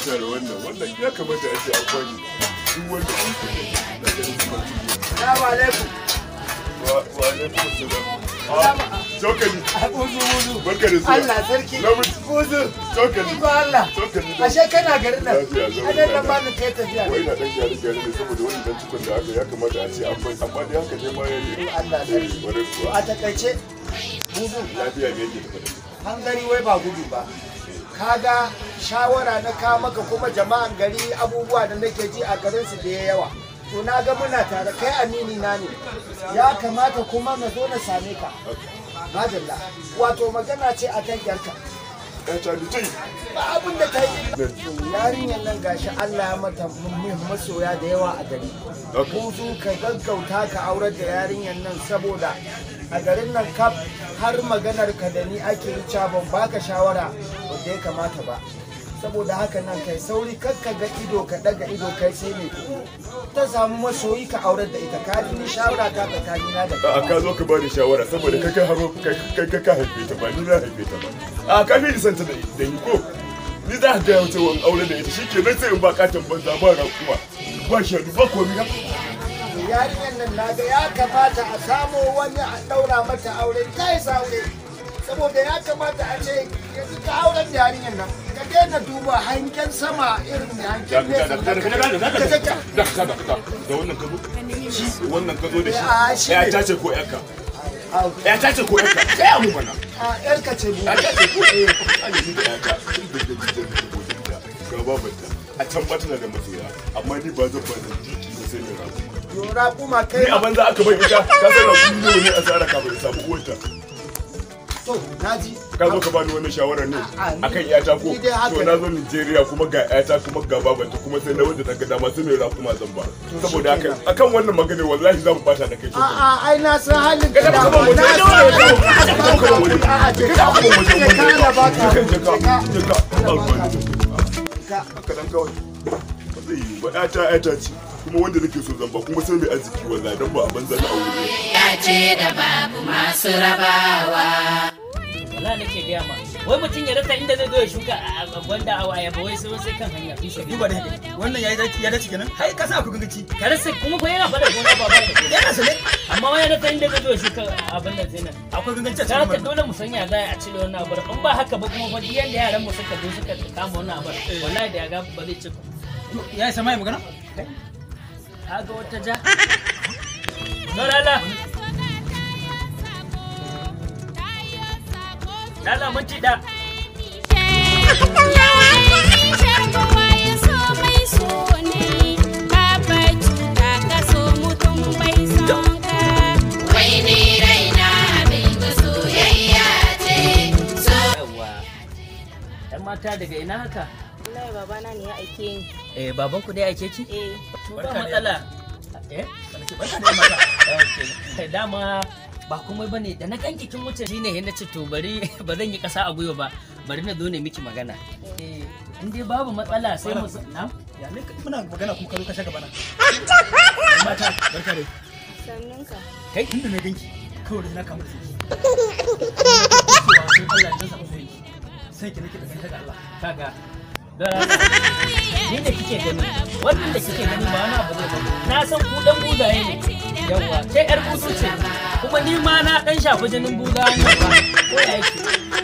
tare wannan ya kamata a ce a kwani duk wanda na ganin kuma Assalamu alaikum. wa alaikum assalam. Cokali. Buzu. Barka da zuwa. Allah sarki. Buzu. Cokali. Ba Allah. Cokali. Ashe kana garin nan. Lafiya, Anan nan ba ni kai tafiya. Wai na dan gyare ne saboda wani dan cikon da aka ya kamata a ce akwai amma dai haka ne ma ya ne. Allah sarki. A takaice buzu. Lafiya ne yake tafi. Hangari wai ba gudu ba. Kaga shawara na ka maka kuma jama'an gari abubuwa da nake ji a garin su da yawa. To na ga muna tare kai amini na ne. Ya kamata kuma na zo na same ka. Madalla. Wato magana ce a kan yarka. Ta da Ba abin da ta yi. Yarinyar nan gashi Allah ya mata masoya da yawa a gari. Buzu ka gaggauta ka aurar da yarinyar nan saboda a garin nan kaf har maganar ka da ni ake yi ban baka shawara wanda ya kamata ba. Saboda haka nan kai sauri kakka ga ido ka daga ido kai sai mai kuɗi ta samu masoyi ka aurar da ita ka ji ni shawara ta tsakanina da kai. ka zo ka bani shawara saboda kai ka haife ta ba ni na haife ta ba. Ka fi santa da ni ko ni za ka gaya wata wani aure da ita shikenan sai in ba katon banza ba raƙuma ba shaidu ba komi haka. Yarinyar nan naga ya kamata a samo wani a ɗaura mata aure ta yi aure saboda ya kamata a ce yanzu ka auren yarinyar nan ka daina duba hangen sama irin hangen nesa da wannan ka zo da shi ya tace ko yarka ya tace ko yarka sai amu bana yarka ce bu ya tace ko ani ni da yarka ga babanta a can ba tana da masoya amma ni ba zan ba da jiki ba sai ne rabu raƙuma kai ni a banza aka bai ita ka san raƙumi ne a tsara ka bai samu uwarta. To, naji. Ka zo ka bani wannan shawarar ne akan iyata ko to na zo Nigeria kuma ga iyata kuma ga babanta kuma sai na wanda ta ga dama sai mai raƙuma zan ba. Saboda haka akan wannan magana wallahi za mu bata da kai. A'a ai na san halin ka da ba. Iyata ce kuma wanda nake so zan ba kuma sai mai arziki wallahi dan ba a banza na aure. Ya ce da babu masu rabawa. Wala nake gaya ma wai mutum ya rasa inda zai zo ya shuka a gwanda a ayaba wai sai kan hanya duba da wannan ya dace kenan hai ka sa ku gangaci ka rasa kuma fa yana fada gona ba ba yana sane amma wai ya rasa inda zai zo ya shuka abin nan sai nan akwai ganganci ta haka dole mu sanya za a cire wannan abar in ba haka ba kuma fa yanda yaran mu suka zo suka kama wannan abar wallahi da ya ga ba zai ci ya sama ya magana kaga wata ja Lala Lala mun ci da mata daga ina haka? Wallahi babana ne ya aike ni. Baban ku dai aike ki? To ba matsala. Barka da mata. Okay. Dama ba komai bane da na kanki kin wuce shine he nace to bari ba zan yi kasa a gwiwa ba. Bari na zo ne miki magana. In dai babu matsala sai mu na? Ya ne muna magana kuma karo ka shaka bana. Mata barka dai. Sannunka. Kai inda na ganki kawai na kama da shi. Allah ya saba sai. Sai ki nake da kai daga Allah. Kaga ni da kike gani wannan da kike gani ba wani abu zai ba na san ku dan buzaye ne yawa sai yar buzu ce kuma ni ma na dan shafi jinin buza ne ba ko ya yake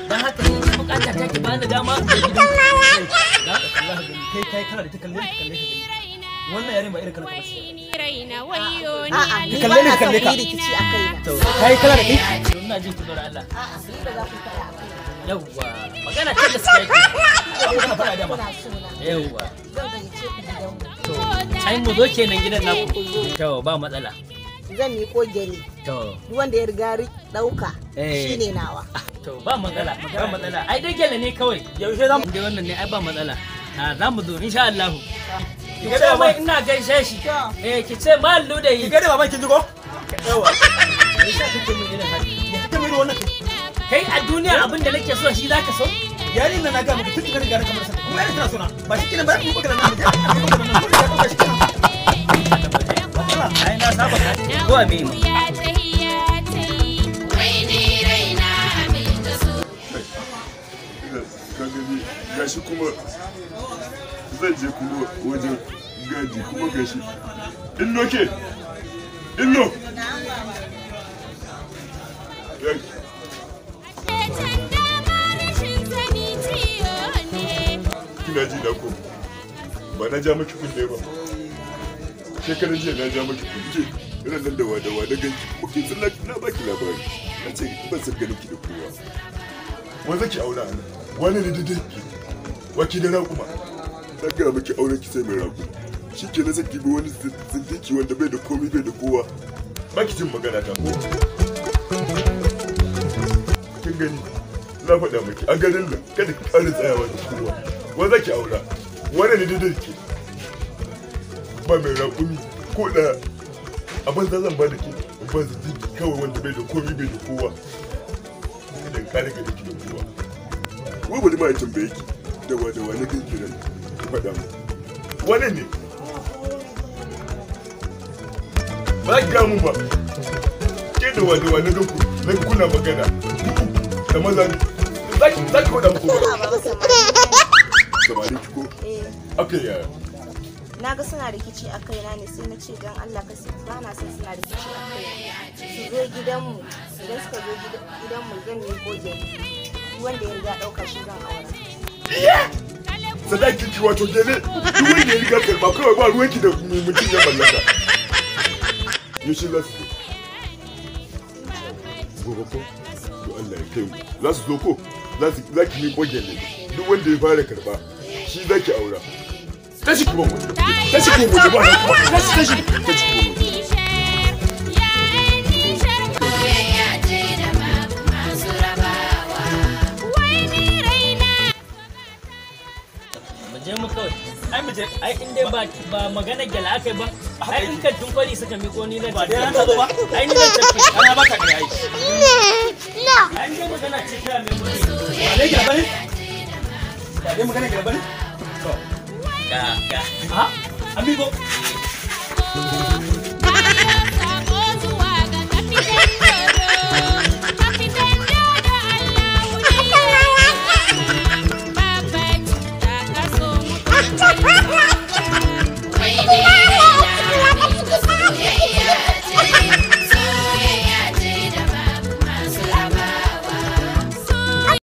dan haka ne bukata ta ki bani dama da gidan da Allah gani kai kana da ta kalle ka gani wannan yare ba irin kana ba a'a ni ba na son rikici a kaina to kai kana da kai ina jin tudar Allah a'a sai da za ku fara a kaina yawa magana ta gaskiya ki kana fara da ma yawa zan gayyace ku gidanmu to ai mu zo kenan gidan naku to ba matsala zan miƙo gele to duk wanda ya riga ɗauka shine nawa to ba matsala ai dai gele ne kawai yaushe zamu dai wannan ne ai ba matsala za mu zo insha Allah ki ce mai ina gaishe shi ki ce ma LUDAYI ki ga da baban kin ji ko yawa ni sa kike mun irin haka ya kike mai wannan kai a duniya abin da nake so shi zaka so yarin nan na ga maka tun kana ga kamar sa kuma yarin tana sona ba shi kenan ba ku baka da nan ba shi kenan wallahi ai na saba ko me gashi kuma zan je kuma wajen gadi kuma gashi illo ke illo kina ji na ko ba na ja miki kunne ba shekaran jiya na ja miki kunne irin nan da wada ganki kuma kin san na baki labari na ce ban san ganin ki da kowa wanda ki aura ne wani ne dai waki da raƙuma na ga miki auren ki sai mai raƙuma shi ke na saki bi wani zindiki wanda bai da komai bai da kowa baki jin magana ta ko kin gani na faɗa miki a garin nan kada ki ƙara tsayawa da kowa wanda ki aura wani ne dai ba mai raƙumi ko da abin da zan ba da ke ba zindiki kawai wanda bai da komai bai da kowa idan ka daga da ki da kowa wai bari ma ya tambaye ki da wani kan kiran ki faɗa mu wani ne ba ki gamu ba ke da wani kan ku na kuna magana da maza ne za ki faɗa mu ko ba samari ki ko aka yaya na ga suna rikici a kaina ne sai na ce don Allah ka ba na son suna rikici a kaina su zo gidanmu idan suka zo gidanmu zan yi goge wanda ya riga ɗauka shi zan aura. Sadakin ki wato gele duk wanda ya riga karba kawai ba ruwanki da mutum ya mallaka. Yaushe za su zo? Gobe ko? To Allah ya kai mu. Za su zo ko? Za ki yi gogele duk wanda ya fara karba shi za ki aura. Tashi kuma mu. Tashi kuma mu ba nan kuma. Tashi kuma mu. ai in dai ba magana gyala aka yi ba ai in kan tunkwari suka miko ni na ba dai ta zo ba ai ni zan tafi ana baka da ai ai dai magana ce ta mai mutum ba dai gyala bane ba dai magana gyala bane to ga ha amigo Ha ha ha!